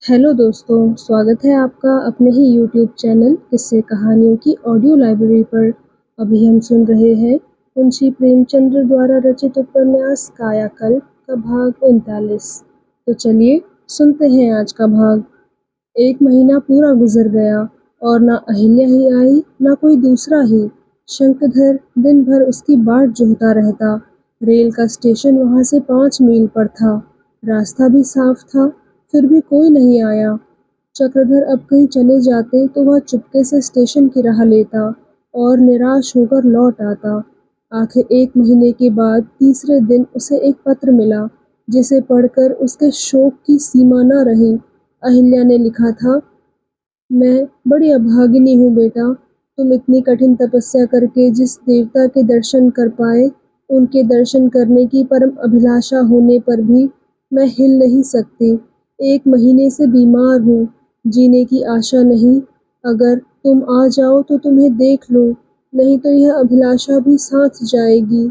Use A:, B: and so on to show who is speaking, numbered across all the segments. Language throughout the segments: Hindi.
A: हेलो दोस्तों, स्वागत है आपका अपने ही यूट्यूब चैनल किस्से कहानियों की ऑडियो लाइब्रेरी पर। अभी हम सुन रहे हैं मुंशी प्रेमचंद्र द्वारा रचित उपन्यास कायाकल्प का भाग 39। तो चलिए सुनते हैं आज का भाग। एक महीना पूरा गुजर गया और ना अहिल्या ही आई ना कोई दूसरा ही। शंखधर दिन भर उसकी बाट जोहता रहता। रेल का स्टेशन वहां से 5 मील पर था। रास्ता भी साफ था, फिर भी कोई नहीं आया। चक्रधर अब कहीं चले जाते तो वह चुपके से स्टेशन की राह लेता और निराश होकर लौट आता। आखिर 1 महीने के बाद तीसरे दिन उसे एक पत्र मिला, जिसे पढ़कर उसके शोक की सीमा न रही। अहिल्या ने लिखा था, मैं बड़ी अभागिनी हूँ बेटा। तुम इतनी कठिन तपस्या करके जिस देवता के दर्शन कर पाए, उनके दर्शन करने की परम अभिलाषा होने पर भी मैं हिल नहीं सकती। 1 महीने से बीमार हूँ, जीने की आशा नहीं। अगर तुम आ जाओ तो तुम्हें देख लूँ, नहीं तो यह अभिलाषा भी साथ जाएगी।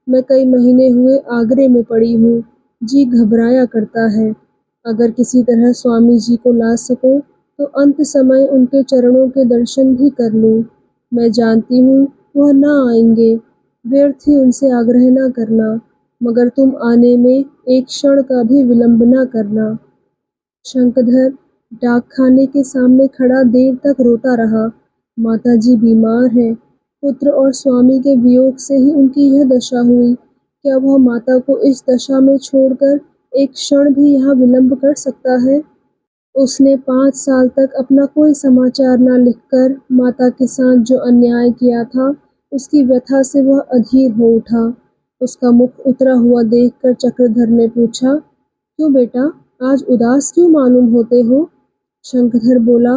A: मैं कई महीने हुए आगरे में पड़ी हूँ, जी घबराया करता है। अगर किसी तरह स्वामी जी को ला सको तो अंत समय उनके चरणों के दर्शन भी कर लूं। मैं जानती हूँ वह न आएंगे, व्यर्थ ही उनसे आग्रह न करना, मगर तुम आने में एक क्षण का भी विलंब न करना। शंखधर डाकखाने के सामने खड़ा देर तक रोता रहा। माताजी बीमार हैं, पुत्र और स्वामी के वियोग से ही उनकी यह दशा हुई। क्या वह माता को इस दशा में छोड़कर एक क्षण भी यहाँ विलंब कर सकता है? उसने 5 साल तक अपना कोई समाचार न लिखकर माता के साथ जो अन्याय किया था, उसकी व्यथा से वह अधीर हो उठा। उसका मुख उतरा हुआ देखकर चक्रधर ने पूछा, क्यों बेटा, आज उदास क्यों मालूम होते हो? शंखधर बोला,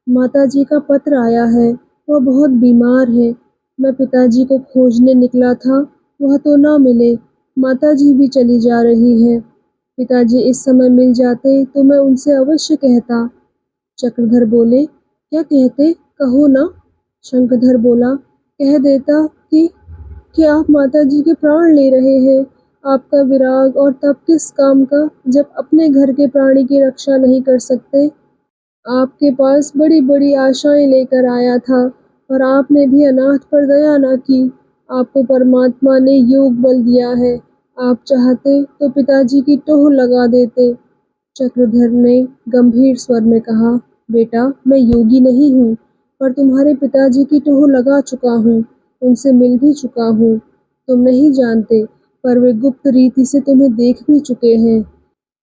A: माताजी का पत्र आया है, वह बहुत बीमार है। मैं पिताजी को खोजने निकला था, वह तो न मिले। माताजी भी चली जा रही है। पिताजी इस समय मिल जाते तो मैं उनसे अवश्य कहता। चक्रधर बोले, क्या कहते, कहो ना। शंखधर बोला, कह देता कि आप माताजी के प्राण ले रहे हैं। आपका विराग और तप किस काम का, जब अपने घर के प्राणी की रक्षा नहीं कर सकते। आपके पास बड़ी बड़ी आशाएं लेकर आया था, पर आपने भी अनाथ पर दया न की। आपको परमात्मा ने योग बल दिया है। आप चाहते तो पिताजी की टोह लगा देते। चक्रधर ने गंभीर स्वर में कहा, बेटा, मैं योगी नहीं हूँ, पर तुम्हारे पिताजी की टोह लगा चुका हूँ, उनसे मिल भी चुका हूँ। तुम नहीं जानते, पर वे गुप्त रीति से तुम्हें देख भी चुके हैं।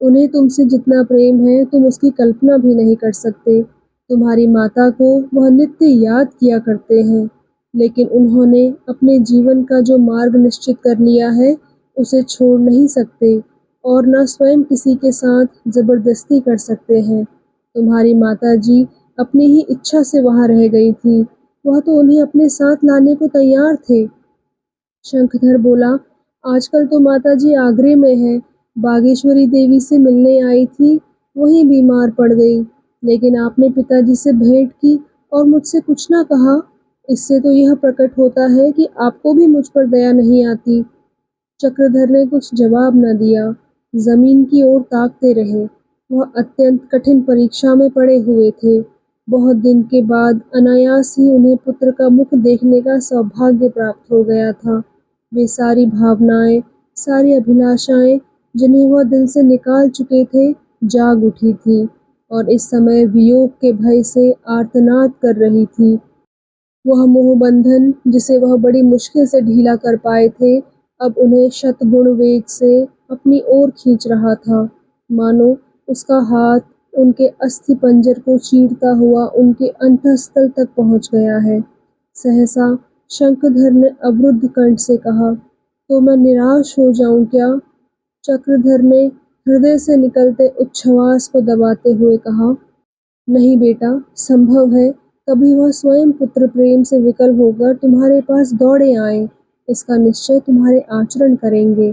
A: उन्हें तुमसे जितना प्रेम है तुम उसकी कल्पना भी नहीं कर सकते। तुम्हारी माता को वह नित्य याद किया करते हैं, लेकिन उन्होंने अपने जीवन का जो मार्ग निश्चित कर लिया है, उसे छोड़ नहीं सकते और न स्वयं किसी के साथ जबरदस्ती कर सकते हैं। तुम्हारी माताजी अपनी ही इच्छा से वहां रह गई थी, वह तो उन्हें अपने साथ लाने को तैयार थे। शंखधर बोला, आजकल तो माताजी आगरे में है, बागेश्वरी देवी से मिलने आई थी, वहीं बीमार पड़ गई। लेकिन आपने पिताजी से भेंट की और मुझसे कुछ ना कहा। इससे तो यह प्रकट होता है कि आपको भी मुझ पर दया नहीं आती। चक्रधर ने कुछ जवाब न दिया, जमीन की ओर ताकते रहे। वह अत्यंत कठिन परीक्षा में पड़े हुए थे। बहुत दिन के बाद अनायास ही उन्हें पुत्र का मुख देखने का सौभाग्य प्राप्त हो गया था। वे सारी भावनाएं, सारी अभिलाषाएं, जिन्हें वह दिल से निकाल चुके थे, जाग उठी थी और इस समय वियोग के भय से आर्तनाद कर रही थी। वह मोहबंधन, जिसे वह बड़ी मुश्किल से ढीला कर पाए थे, अब उन्हें शतगुण वेग से अपनी ओर खींच रहा था। मानो उसका हाथ उनके अस्थि पंजर को चीरता हुआ उनके अंतःस्थल तक पहुंच गया है। सहसा शंखधर ने अवरुद्ध कंठ से कहा, तो मैं निराश हो जाऊं क्या? चक्रधर ने हृदय से निकलते उच्छ्वास को दबाते हुए कहा, नहीं बेटा, संभव है कभी वह स्वयं पुत्र प्रेम से विकल होकर तुम्हारे पास दौड़े आए। इसका निश्चय तुम्हारे आचरण करेंगे।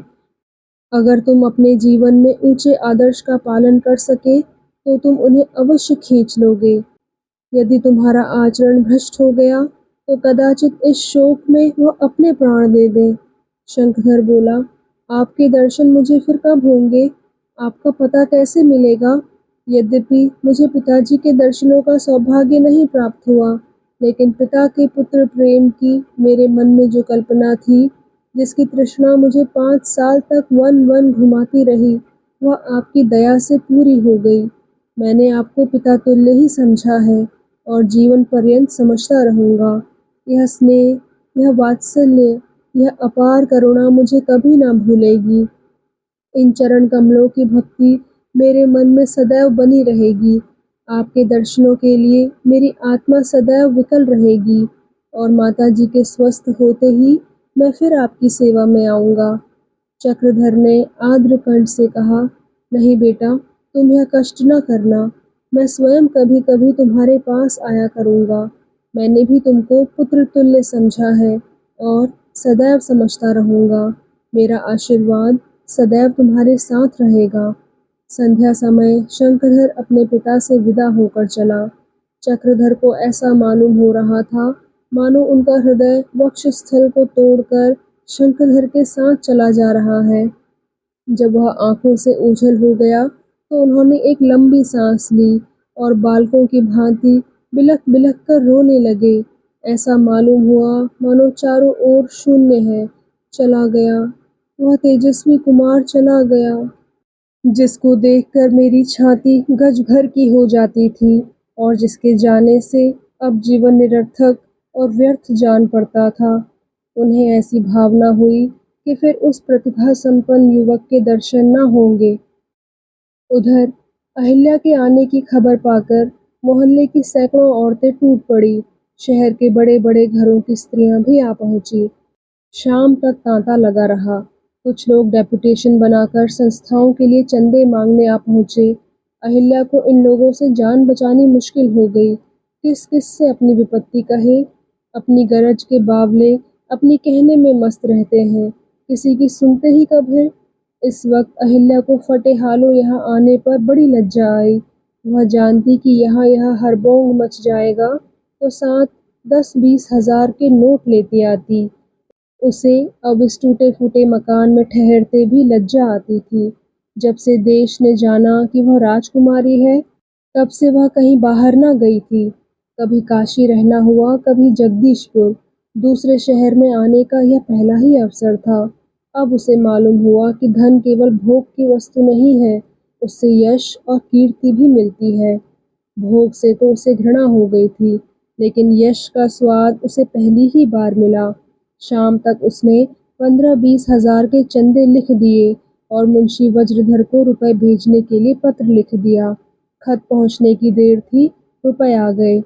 A: अगर तुम अपने जीवन में ऊंचे आदर्श का पालन कर सके तो तुम उन्हें अवश्य खींच लोगे। यदि तुम्हारा आचरण भ्रष्ट हो गया तो कदाचित इस शोक में वह अपने प्राण दे दे। शंखधर बोला, आपके दर्शन मुझे फिर कब होंगे? आपका पता कैसे मिलेगा? यद्यपि मुझे पिताजी के दर्शनों का सौभाग्य नहीं प्राप्त हुआ, लेकिन पिता के पुत्र प्रेम की मेरे मन में जो कल्पना थी, जिसकी तृष्णा मुझे 5 साल तक वन-वन घुमाती रही, वह आपकी दया से पूरी हो गई। मैंने आपको पिता तुल्य ही समझा है और जीवन पर्यंत समझता रहूँगा। यह स्नेह, यह वात्सल्य, यह अपार करुणा मुझे कभी ना भूलेगी। इन चरण कमलों की भक्ति मेरे मन में सदैव बनी रहेगी। आपके दर्शनों के लिए मेरी आत्मा सदैव विकल रहेगी और माताजी के स्वस्थ होते ही मैं फिर आपकी सेवा में आऊँगा। चक्रधर ने आर्द्र कंठ से कहा, नहीं बेटा, तुम यह कष्ट न करना। मैं स्वयं कभी-कभी तुम्हारे पास आया करूँगा। मैंने भी तुमको पुत्र तुल्य समझा है और सदैव समझता रहूँगा। मेरा आशीर्वाद सदैव तुम्हारे साथ रहेगा। संध्या समय शंखधर अपने पिता से विदा होकर चला। चक्रधर को ऐसा मालूम हो रहा था, मानो उनका हृदय वक्षस्थल को तोड़कर शंखधर के साथ चला जा रहा है। जब वह आंखों से ओझल हो गया, तो उन्होंने एक लंबी सांस ली और बालकों की भांति बिलख-बिलख कर रोने लगे। ऐसा मालूम हुआ मानो चारों ओर शून्य है। चला गया, वह तेजस्वी कुमार चला गया, जिसको देखकर मेरी छाती गज भर की हो जाती थी और जिसके जाने से अब जीवन निरर्थक और व्यर्थ जान पड़ता था। उन्हें ऐसी भावना हुई कि फिर उस प्रतिभा संपन्न युवक के दर्शन न होंगे। उधर अहिल्या के आने की खबर पाकर मोहल्ले की सैकड़ों औरतें टूट पड़ी। शहर के बड़े-बड़े घरों की स्त्रियां भी आ पहुंची। शाम तक तांता लगा रहा। कुछ लोग डेपुटेशन बनाकर संस्थाओं के लिए चंदे मांगने आ पहुंचे। अहिल्या को इन लोगों से जान बचानी मुश्किल हो गई। किस-किस से अपनी विपत्ति कहे। अपनी गरज के बावले अपनी कहने में मस्त रहते हैं, किसी की सुनते ही कब हैं। इस वक्त अहिल्या को फटे हालों यहाँ आने पर बड़ी लज्जा आई। वह जानती कि यहाँ हड़बोंग मच जाएगा तो साथ 10-20 हजार के नोट लेती आती। उसे अब इस टूटे-फूटे मकान में ठहरते भी लज्जा आती थी। जब से देश ने जाना कि वह राजकुमारी है, तब से वह कहीं बाहर न गई थी। कभी काशी रहना हुआ, कभी जगदीशपुर। दूसरे शहर में आने का यह पहला ही अवसर था। अब उसे मालूम हुआ कि धन केवल भोग की वस्तु नहीं है, उससे यश और कीर्ति भी मिलती है। भोग से तो उसे घृणा हो गई थी, लेकिन यश का स्वाद उसे पहली ही बार मिला। शाम तक उसने 15-20 हजार के चंदे लिख दिए और मुंशी वज्रधर को रुपए भेजने के लिए पत्र लिख दिया। खत पहुंचने की देर थी, रुपए आ गए।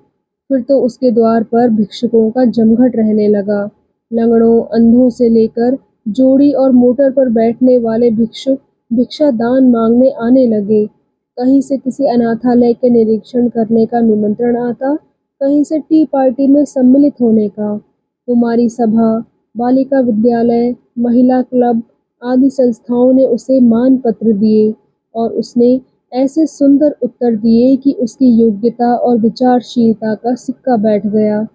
A: फिर तो उसके द्वार पर भिक्षुकों का जमघट रहने लगा। लंगड़ों, अंधों से लेकर जोड़ी और मोटर पर बैठने वाले भिक्षुक भिक्षा दान मांगने आने लगे। कहीं से किसी अनाथालय के निरीक्षण करने का निमंत्रण आता, कहीं से टी पार्टी में सम्मिलित होने का। कुमारी सभा, बालिका विद्यालय, महिला क्लब आदि संस्थाओं ने उसे मान पत्र दिए और उसने ऐसे सुंदर उत्तर दिए कि उसकी योग्यता और विचारशीलता का सिक्का बैठ गया।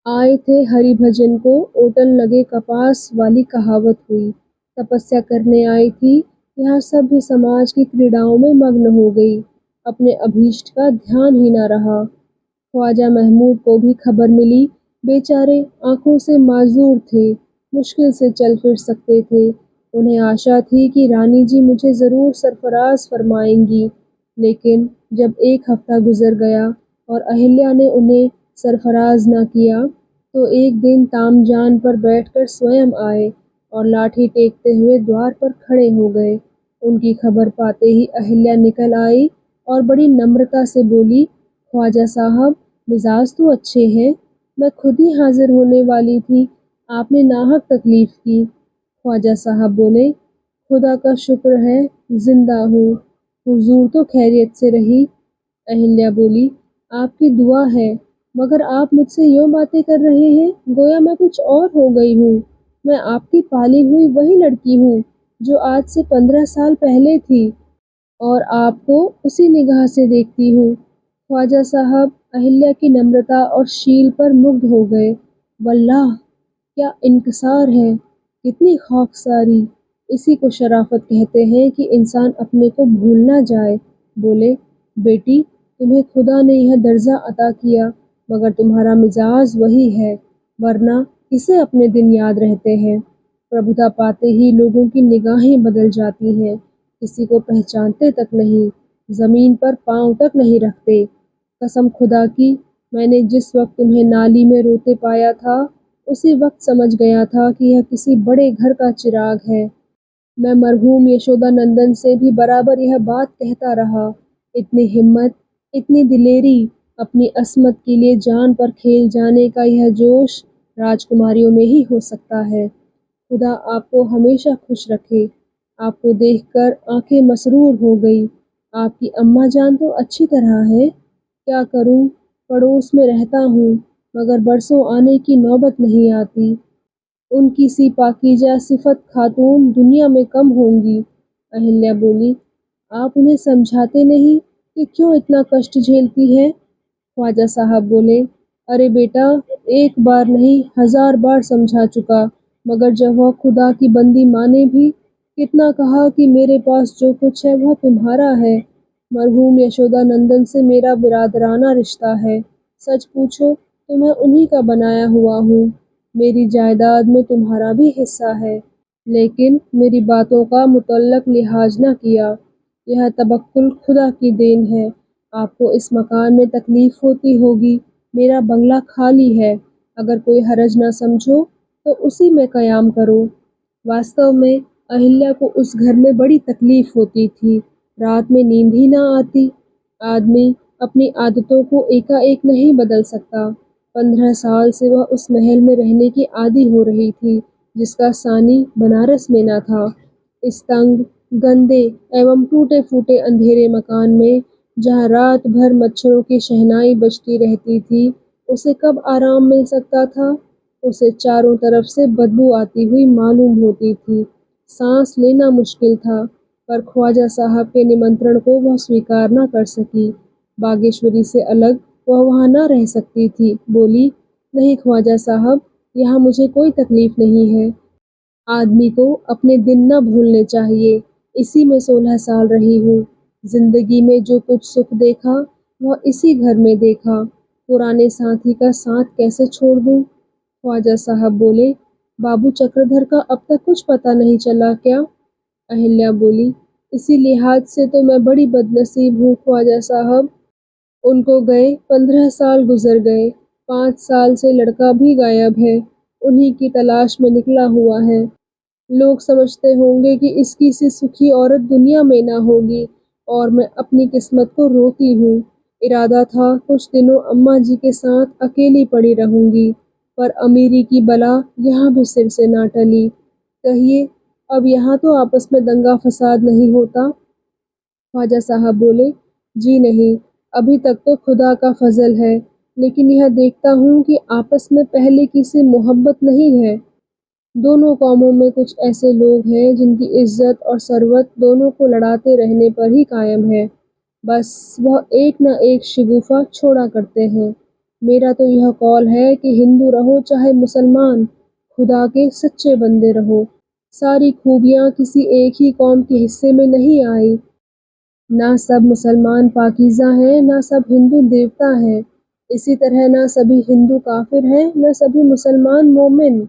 A: आए थे हरि भजन को ओटन लगे कपास वाली कहावत हुई। तपस्या करने आई थी, यहाँ सभ्य समाज की क्रीड़ाओं में मग्न हो गई। अपने अभीष्ट का ध्यान ही न रहा। ख्वाजा महमूद को भी खबर मिली। बेचारे आंखों से माजूर थे, मुश्किल से चल फिर सकते थे। उन्हें आशा थी कि रानी जी मुझे ज़रूर सरफराज फरमाएंगी, लेकिन जब एक हफ्ता गुजर गया और अहिल्या ने उन्हें सरफराज न किया, तो एक दिन तामजान पर बैठकर स्वयं आए और लाठी टेकते हुए द्वार पर खड़े हो गए। उनकी खबर पाते ही अहिल्या निकल आई और बड़ी नम्रता से बोली, ख्वाजा साहब, मिजाज तो अच्छे हैं, मैं खुद ही हाजिर होने वाली थी, आपने नाहक तकलीफ की। ख्वाजा साहब बोले, खुदा का शुक्र है, जिंदा हूँ, हुजूर तो खैरियत से रही। अहिल्या बोली, आपकी दुआ है, मगर आप मुझसे यूँ बातें कर रहे हैं गोया मैं कुछ और हो गई हूँ। मैं आपकी पाली हुई वही लड़की हूँ जो आज से 15 साल पहले थी और आपको उसी निगाह से देखती हूँ। ख्वाजा साहब अहिल्या की नम्रता और शील पर मुग्ध हो गए। वल्लाह, क्या इनकिसार है, कितनी खाकसारी। इसी को शराफत कहते हैं कि इंसान अपने को भूल ना जाए। बोले, बेटी, तुम्हें खुदा ने यह दर्जा अता किया, मगर तुम्हारा मिजाज वही है, वरना किसे अपने दिन याद रहते हैं। प्रभुता पाते ही लोगों की निगाहें बदल जाती हैं, किसी को पहचानते तक नहीं, जमीन पर पांव तक नहीं रखते। कसम खुदा की, मैंने जिस वक्त तुम्हें नाली में रोते पाया था, उसी वक्त समझ गया था कि यह किसी बड़े घर का चिराग है। मैं मरहूम यशोदानंदन से भी बराबर यह बात कहता रहा। इतनी हिम्मत, इतनी दिलेरी, अपनी अस्मत के लिए जान पर खेल जाने का यह जोश राजकुमारियों में ही हो सकता है। खुदा आपको हमेशा खुश रखे। आपको देखकर आंखें मसरूर हो गई। आपकी अम्मा जान तो अच्छी तरह है। क्या करूं, पड़ोस में रहता हूँ, मगर बरसों आने की नौबत नहीं आती। उनकी सी पाकीज़ा सिफ़त खातून दुनिया में कम होंगी। अहिल्या बोली, आप उन्हें समझाते नहीं कि क्यों इतना कष्ट झेलती हैं? ख्वाजा साहब बोले, अरे बेटा, एक बार नहीं 1000 बार समझा चुका, मगर जब वह खुदा की बंदी माने भी, कितना कहा कि मेरे पास जो कुछ है वह तुम्हारा है। मरहूम यशोदानंदन से मेरा बिरादराना रिश्ता है। सच पूछो तो मैं उन्हीं का बनाया हुआ हूँ। मेरी जायदाद में तुम्हारा भी हिस्सा है, लेकिन मेरी बातों का मुतल्लक लिहाज न किया। यह तबक्कुल खुदा की देन है। आपको इस मकान में तकलीफ होती होगी, मेरा बंगला खाली है। अगर कोई हरज न समझो तो उसी में क़याम करो। वास्तव में अहिल्या को उस घर में बड़ी तकलीफ होती थी। रात में नींद ही न आती। आदमी अपनी आदतों को एकाएक नहीं बदल सकता। 15 साल से वह उस महल में रहने की आदी हो रही थी, जिसका सानी बनारस में न था। इस तंग, गंदे एवं टूटे-फूटे अंधेरे मकान में, जहाँ रात भर मच्छरों की शहनाई बजती रहती थी, उसे कब आराम मिल सकता था? उसे चारों तरफ से बदबू आती हुई मालूम होती थी। सांस लेना मुश्किल था, पर ख्वाजा साहब के निमंत्रण को वह स्वीकार न कर सकी। बागेश्वरी से अलग वह वहाँ न रह सकती थी। बोली, नहीं ख्वाजा साहब, यहाँ मुझे कोई तकलीफ नहीं है। आदमी को अपने दिन न भूलने चाहिए। इसी में 16 साल रही हूँ। जिंदगी में जो कुछ सुख देखा, वह इसी घर में देखा। पुराने साथी का साथ कैसे छोड़ दूँ? ख्वाजा साहब बोले, बाबू चक्रधर का अब तक कुछ पता नहीं चला क्या? अहिल्या बोली, इसी लिहाज से तो मैं बड़ी बदनसीब हूँ ख्वाजा साहब। उनको गए 15 साल गुजर गए। 5 साल से लड़का भी गायब है। उन्हीं की तलाश में निकला हुआ है। लोग समझते होंगे कि इसकी सी सुखी औरत दुनिया में ना होगी, और मैं अपनी किस्मत को रोती हूँ। इरादा था कुछ दिनों अम्मा जी के साथ अकेली पड़ी रहूंगी, पर अमीरी की बला यहाँ भी सिर से ना टली। कहिए, अब यहाँ तो आपस में दंगा फसाद नहीं होता? ख्वाजा साहब बोले, जी नहीं, अभी तक तो खुदा का फजल है, लेकिन यह देखता हूँ कि आपस में पहले की सी मोहब्बत नहीं है। दोनों कौमों में कुछ ऐसे लोग हैं जिनकी इज्जत और सरवत दोनों को लड़ाते रहने पर ही कायम है। बस वह एक न एक शिगुफा छोड़ा करते हैं। मेरा तो यह कौल है कि हिंदू रहो चाहे मुसलमान, खुदा के सच्चे बंदे रहो। सारी खूबियाँ किसी एक ही कौम के हिस्से में नहीं आई। ना सब मुसलमान पाकीज़ा हैं, ना सब हिंदू देवता हैं। इसी तरह ना सभी हिंदू काफिर हैं, ना सभी मुसलमान मोमिन।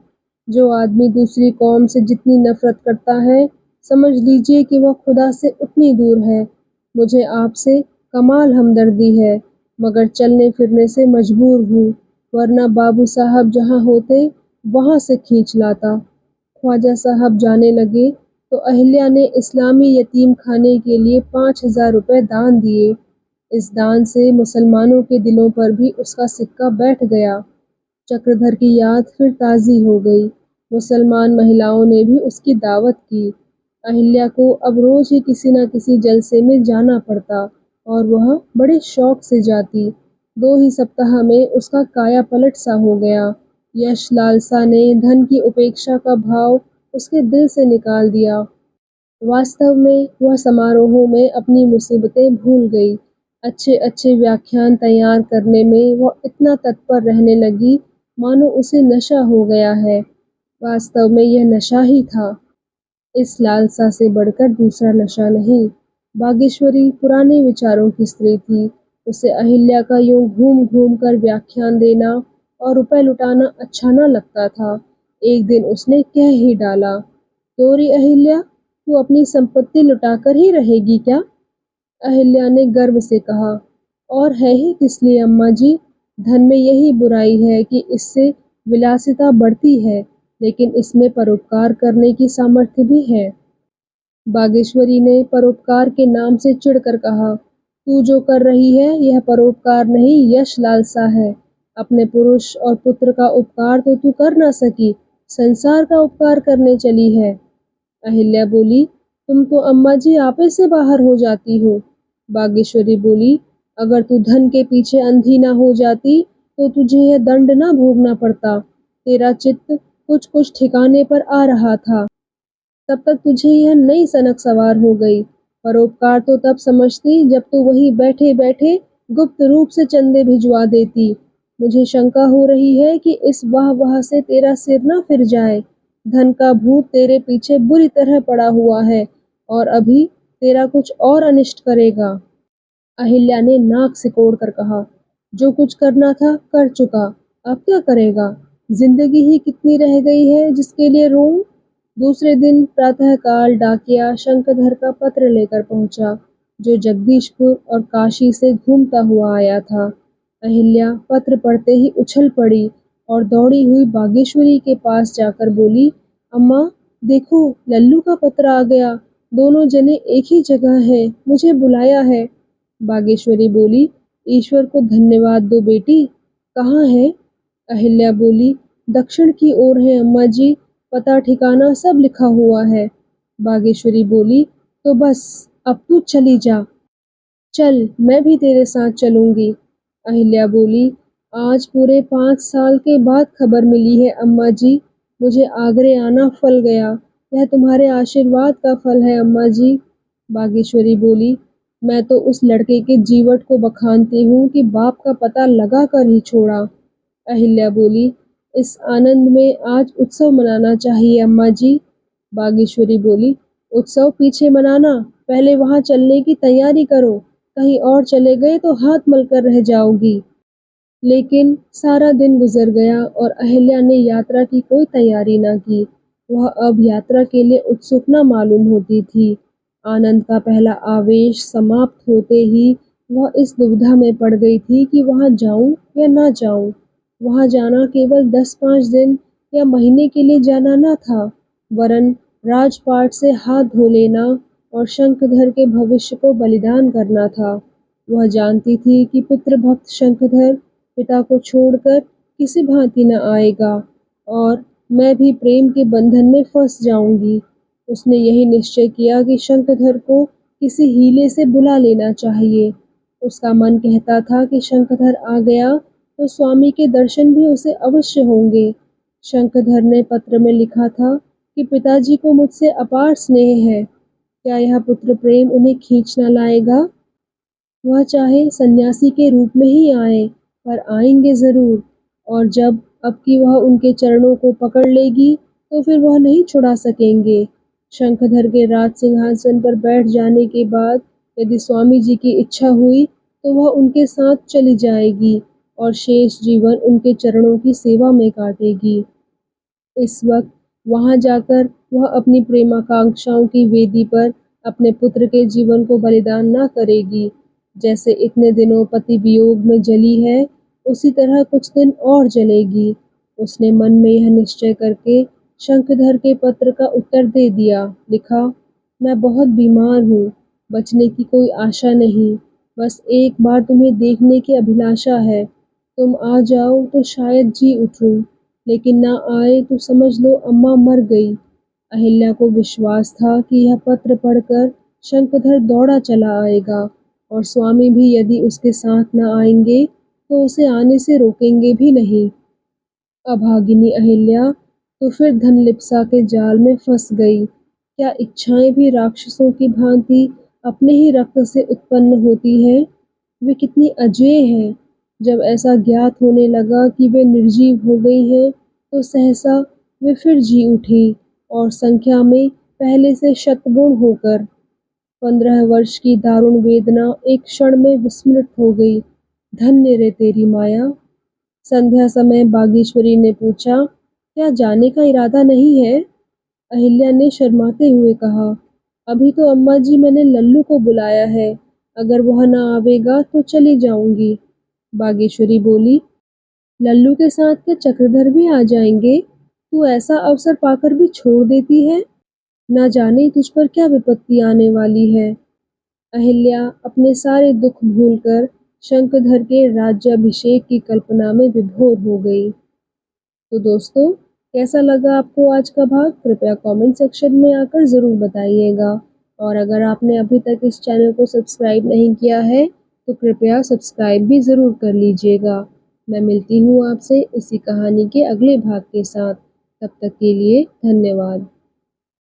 A: जो आदमी दूसरी कौम से जितनी नफरत करता है, समझ लीजिए कि वह खुदा से उतनी दूर है। मुझे आपसे कमाल हमदर्दी है, मगर चलने फिरने से मजबूर हूँ, वरना बाबू साहब जहाँ होते, वहाँ से खींच लाता। ख्वाजा साहब जाने लगे तो अहिल्या ने इस्लामी यतीम खाने के लिए 5000 रुपए दान दिए। इस दान से मुसलमानों के दिलों पर भी उसका सिक्का बैठ गया। चक्रधर की याद फिर ताज़ी हो गई। मुसलमान महिलाओं ने भी उसकी दावत की। अहिल्या को अब रोज ही किसी न किसी जलसे में जाना पड़ता, और वह बड़े शौक से जाती। 2 ही सप्ताह में उसका काया पलट सा हो गया। यश लालसा ने धन की उपेक्षा का भाव उसके दिल से निकाल दिया। वास्तव में वह समारोहों में अपनी मुसीबतें भूल गई। अच्छे-अच्छे व्याख्यान तैयार करने में वह इतना तत्पर रहने लगी, मानो उसे नशा हो गया है। वास्तव में यह नशा ही था। इस लालसा से बढ़कर दूसरा नशा नहीं। बागेश्वरी पुराने विचारों की स्त्री थी। उसे अहिल्या का यूं घूम घूम कर व्याख्यान देना और रुपए लुटाना अच्छा न लगता था। एक दिन उसने कह ही डाला, "तोरी अहिल्या, तू अपनी संपत्ति लुटाकर ही रहेगी क्या?" अहिल्या ने गर्व से कहा, "और है ही किस लिए अम्मा जी? धन में यही बुराई है कि इससे विलासिता बढ़ती है, लेकिन इसमें परोपकार करने की सामर्थ्य भी है।" बागेश्वरी ने परोपकार के नाम से चिढ़कर कहा, "तू जो कर रही है यह परोपकार नहीं, यश लालसा है। अपने पुरुष और पुत्र का उपकार तो तू कर न सकी, संसार का उपकार करने चली है।" अहिल्या बोली, "तुम तो अम्मा जी आपे से बाहर हो जाती हो।" बागेश्वरी बोली, "अगर तू धन के पीछे अंधी न हो जाती तो तुझे यह दंड न भोगना पड़ता। तेरा चित्त कुछ कुछ ठिकाने पर आ रहा था, तब तक तुझे यह नई सनक सवार हो गई। परोपकार तो तब समझती जब तू वहीं बैठे बैठे गुप्त रूप से चंदे भिजवा देती। मुझे शंका हो रही है कि इस वाह वाह से तेरा सिर न फिर जाए। धन का भूत तेरे पीछे बुरी तरह पड़ा हुआ है और अभी तेरा कुछ और अनिष्ट करेगा।" अहिल्या ने नाक सिकोड़ कर कहा, "जो कुछ करना था कर चुका, अब क्या करेगा? जिंदगी ही कितनी रह गई है जिसके लिए रोऊं?" दूसरे दिन प्रातःकाल डाकिया शंखधर का पत्र लेकर पहुंचा, जो जगदीशपुर और काशी से घूमता हुआ आया था। अहिल्या पत्र पढ़ते ही उछल पड़ी और दौड़ी हुई बागेश्वरी के पास जाकर बोली, "अम्मा, देखो लल्लू का पत्र आ गया। दोनों जने एक ही जगह हैं, मुझे बुलाया है।" बागेश्वरी बोली, "ईश्वर को धन्यवाद दो बेटी। कहाँ है?" अहिल्या बोली, "दक्षिण की ओर है अम्मा जी, पता ठिकाना सब लिखा हुआ है।" बागेश्वरी बोली, "तो बस अब तू चली जा। चल, मैं भी तेरे साथ चलूंगी।" अहिल्या बोली, "आज पूरे 5 साल के बाद खबर मिली है अम्मा जी। मुझे आगरे आना फल गया। यह तुम्हारे आशीर्वाद का फल है अम्मा जी।" बागेश्वरी बोली, "मैं तो उस लड़के के जीवट को बखानती हूँ कि बाप का पता लगा कर ही छोड़ा।" अहिल्या बोली, "इस आनंद में आज उत्सव मनाना चाहिए अम्मा जी।" बागेश्वरी बोली, "उत्सव पीछे मनाना, पहले वहाँ चलने की तैयारी करो। कहीं और चले गए तो हाथ मलकर रह जाओगी।" लेकिन सारा दिन गुजर गया और अहिल्या ने यात्रा की कोई तैयारी न की। वह अब यात्रा के लिए उत्सुक न मालूम होती थी। आनंद का पहला आवेश समाप्त होते ही वह इस दुविधा में पड़ गई थी कि वहाँ जाऊं या न जाऊं। वहाँ जाना केवल 10-5 दिन या महीने के लिए जाना न था, वरन राजपाट से हाथ धो लेना और शंखधर के भविष्य को बलिदान करना था। वह जानती थी कि पितृभक्त शंखधर पिता को छोड़कर किसी भांति न आएगा और मैं भी प्रेम के बंधन में फंस जाऊंगी। उसने यही निश्चय किया कि शंखधर को किसी हीले से बुला लेना चाहिए। उसका मन कहता था कि शंखधर आ गया तो स्वामी के दर्शन भी उसे अवश्य होंगे। शंखधर ने पत्र में लिखा था कि पिताजी को मुझसे अपार स्नेह है। क्या यह पुत्र प्रेम उन्हें खींच न लाएगा? वह चाहे सन्यासी के रूप में ही आए, पर आएंगे जरूर। और जब अब की वह उनके चरणों को पकड़ लेगी तो फिर वह नहीं छुड़ा सकेंगे। शंखधर के राज सिंहासन पर बैठ जाने के बाद यदि स्वामी जी की इच्छा हुई तो वह उनके साथ चली जाएगी और शेष जीवन उनके चरणों की सेवा में काटेगी। इस वक्त वहां जाकर वह अपनी प्रेमाकांक्षाओं की वेदी पर अपने पुत्र के जीवन को बलिदान न करेगी। जैसे इतने दिनों पति वियोग में जली है, उसी तरह कुछ दिन और जलेगी। उसने मन में यह निश्चय करके शंखधर के पत्र का उत्तर दे दिया। लिखा, "मैं बहुत बीमार हूँ, बचने की कोई आशा नहीं। बस एक बार तुम्हें देखने की अभिलाषा है। तुम आ जाओ तो शायद जी उठूं, लेकिन ना आए तो समझ लो अम्मा मर गई।" अहिल्या को विश्वास था कि यह पत्र पढ़कर शंखधर दौड़ा चला आएगा और स्वामी भी यदि उसके साथ न आएंगे तो उसे आने से रोकेंगे भी नहीं। अभागिनी अहिल्या तो फिर धनलिप्सा के जाल में फंस गई। क्या इच्छाएं भी राक्षसों की भांति अपने ही रक्त से उत्पन्न होती हैं? वे कितनी अजेय हैं। जब ऐसा ज्ञात होने लगा कि वे निर्जीव हो गई हैं, तो सहसा वे फिर जी उठी और संख्या में पहले से शतगुण होकर। 15 वर्ष की दारुण वेदना एक क्षण में विस्मृत हो गई। धन्य रे तेरी माया। संध्या समय बागेश्वरी ने पूछा, क्या जाने का इरादा नहीं है? अहिल्या ने शर्माते हुए कहा, अभी तो अम्मा जी मैंने लल्लू को बुलाया है, अगर वह न आवेगा तो चली जाऊंगी। बागेश्वरी बोली, लल्लू के साथ क्या चक्रधर भी आ जाएंगे? तू ऐसा अवसर पाकर भी छोड़ देती है, न जाने तुझ पर क्या विपत्ति आने वाली है। अहिल्या अपने सारे दुख भूलकर शंखधर के राज्याभिषेक की कल्पना में विभोर हो गई। तो दोस्तों, कैसा लगा आपको आज का भाग? कृपया कमेंट सेक्शन में आकर ज़रूर बताइएगा। और अगर आपने अभी तक इस चैनल को सब्सक्राइब नहीं किया है तो कृपया सब्सक्राइब भी ज़रूर कर लीजिएगा। मैं मिलती हूँ आपसे इसी कहानी के अगले भाग के साथ। तब तक के लिए धन्यवाद।